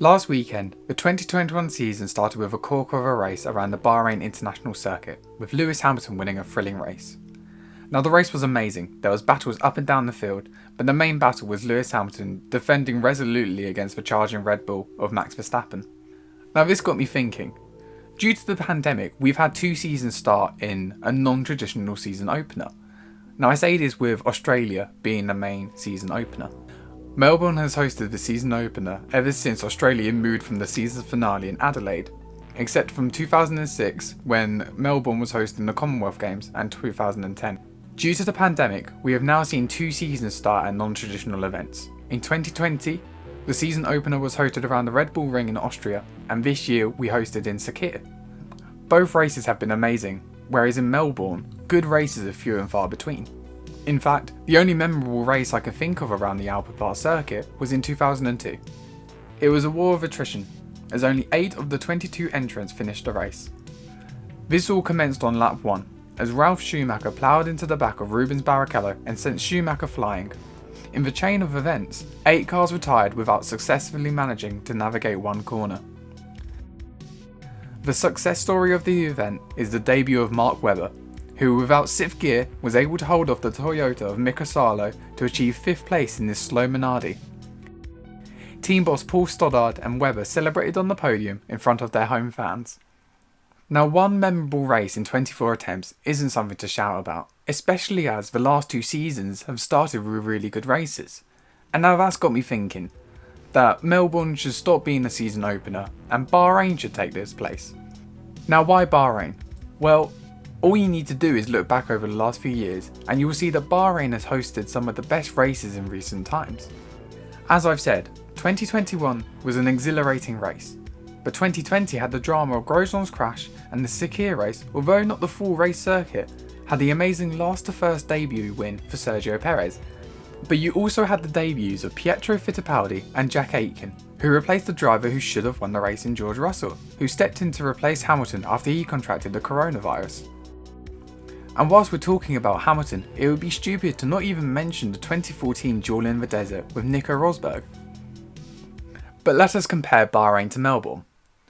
Last weekend, the 2021 season started with a corker of a race around the Bahrain International Circuit, with Lewis Hamilton winning a thrilling race. Now the race was amazing, there was battles up and down the field, but the main battle was Lewis Hamilton defending resolutely against the charging Red Bull of Max Verstappen. Now this got me thinking. Due to the pandemic, we've had two seasons start in a non-traditional season opener. Now I say this with Australia being the main season opener. Melbourne has hosted the season opener ever since Australia moved from the season finale in Adelaide, except from 2006 when Melbourne was hosting the Commonwealth Games and 2010. Due to the pandemic, we have now seen two seasons start at non-traditional events. In 2020, the season opener was hosted around the Red Bull Ring in Austria, and this year we hosted in Sakir. Both races have been amazing, whereas in Melbourne, good races are few and far between. In fact, the only memorable race I can think of around the Albert Park circuit was in 2002. It was a war of attrition, as only 8 of the 22 entrants finished the race. This all commenced on lap 1, as Ralf Schumacher ploughed into the back of Rubens Barrichello and sent Schumacher flying. In the chain of events, 8 cars retired without successfully managing to navigate one corner. The success story of the event is the debut of Mark Webber, who without 6th gear was able to hold off the Toyota of Mika Salo to achieve 5th place in this slow Minardi. Team boss Paul Stoddard and Webber celebrated on the podium in front of their home fans. Now one memorable race in 24 attempts isn't something to shout about, especially as the last 2 seasons have started with really good races. And now that's got me thinking that Melbourne should stop being a season opener and Bahrain should take this place. Now why Bahrain? Well, all you need to do is look back over the last few years and you will see that Bahrain has hosted some of the best races in recent times. As I've said, 2021 was an exhilarating race, but 2020 had the drama of Grosjean's crash, and the Sakir race, although not the full race circuit, had the amazing last to first debut win for Sergio Perez. But you also had the debuts of Pietro Fittipaldi and Jack Aitken, who replaced the driver who should have won the race in George Russell, who stepped in to replace Hamilton after he contracted the coronavirus. And whilst we're talking about Hamilton, it would be stupid to not even mention the 2014 duel in the desert with Nico Rosberg. But let us compare Bahrain to Melbourne.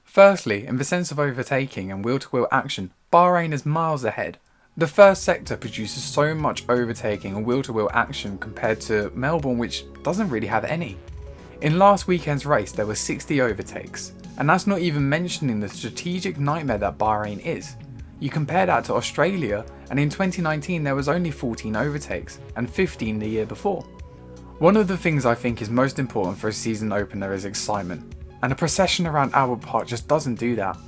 Firstly, in the sense of overtaking and wheel-to-wheel action, Bahrain is miles ahead. The first sector produces so much overtaking and wheel-to-wheel action compared to Melbourne, which doesn't really have any. In last weekend's race there were 60 overtakes, and that's not even mentioning the strategic nightmare that Bahrain is. You compare that to Australia, and in 2019 there was only 14 overtakes, and 15 the year before. One of the things I think is most important for a season opener is excitement, and a procession around Albert Park just doesn't do that.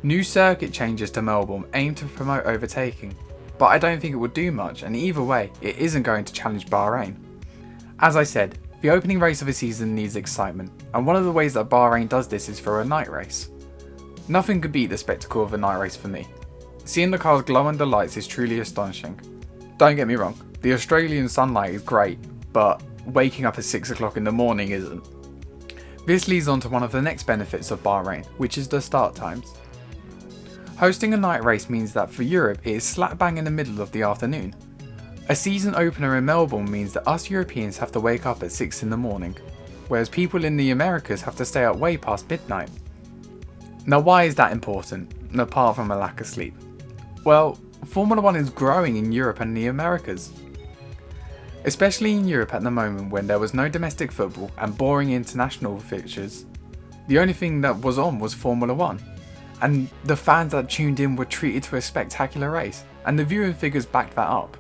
New circuit changes to Melbourne aim to promote overtaking, but I don't think it would do much, and either way, it isn't going to challenge Bahrain. As I said, the opening race of a season needs excitement, and one of the ways that Bahrain does this is for a night race. Nothing could beat the spectacle of a night race for me. Seeing the cars glow under lights is truly astonishing. Don't get me wrong, the Australian sunlight is great, but waking up at 6 o'clock in the morning isn't. This leads on to one of the next benefits of Bahrain, which is the start times. Hosting a night race means that for Europe it is slap bang in the middle of the afternoon. A season opener in Melbourne means that us Europeans have to wake up at 6 in the morning, whereas people in the Americas have to stay up way past midnight. Now why is that important, apart from a lack of sleep? Well, Formula 1 is growing in Europe and the Americas. Especially in Europe at the moment when there was no domestic football and boring international fixtures. The only thing that was on was Formula 1, and the fans that tuned in were treated to a spectacular race, and the viewing figures backed that up.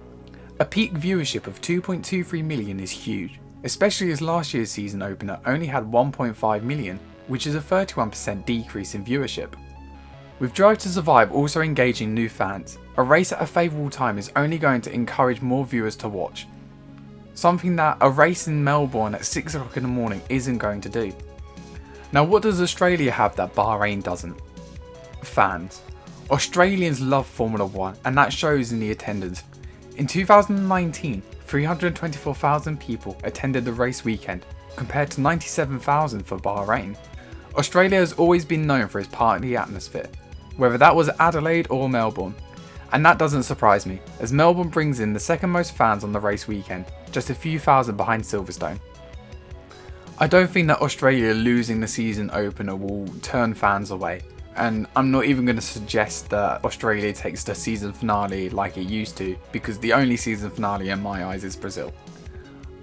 A peak viewership of 2.23 million is huge, especially as last year's season opener only had 1.5 million, which is a 31% decrease in viewership. With Drive to Survive also engaging new fans, a race at a favourable time is only going to encourage more viewers to watch. Something that a race in Melbourne at 6 o'clock in the morning isn't going to do. Now what does Australia have that Bahrain doesn't? Fans. Australians love Formula 1 and that shows in the attendance. In 2019, 324,000 people attended the race weekend, compared to 97,000 for Bahrain. Australia has always been known for its party atmosphere, whether that was Adelaide or Melbourne. And that doesn't surprise me, as Melbourne brings in the second most fans on the race weekend, just a few thousand behind Silverstone. I don't think that Australia losing the season opener will turn fans away, and I'm not even going to suggest that Australia takes the season finale like it used to, because the only season finale in my eyes is Brazil.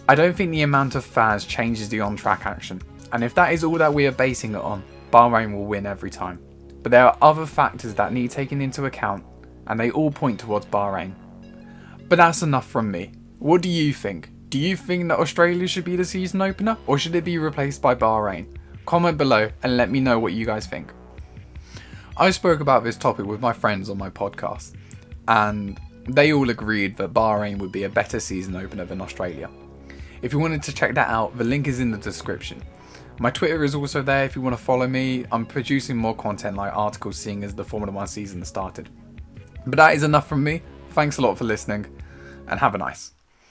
I don't think the amount of fans changes the on-track action, and if that is all that we are basing it on, Bahrain will win every time. But there are other factors that need taken into account, and they all point towards Bahrain. But that's enough from me. What do you think? Do you think that Australia should be the season opener, or should it be replaced by Bahrain? Comment below and let me know what you guys think. I spoke about this topic with my friends on my podcast, and they all agreed that Bahrain would be a better season opener than Australia. If you wanted to check that out, the link is in the description. My Twitter is also there if you want to follow me. I'm producing more content like articles seeing as the Formula 1 season started. But that is enough from me. Thanks a lot for listening, and have a nice.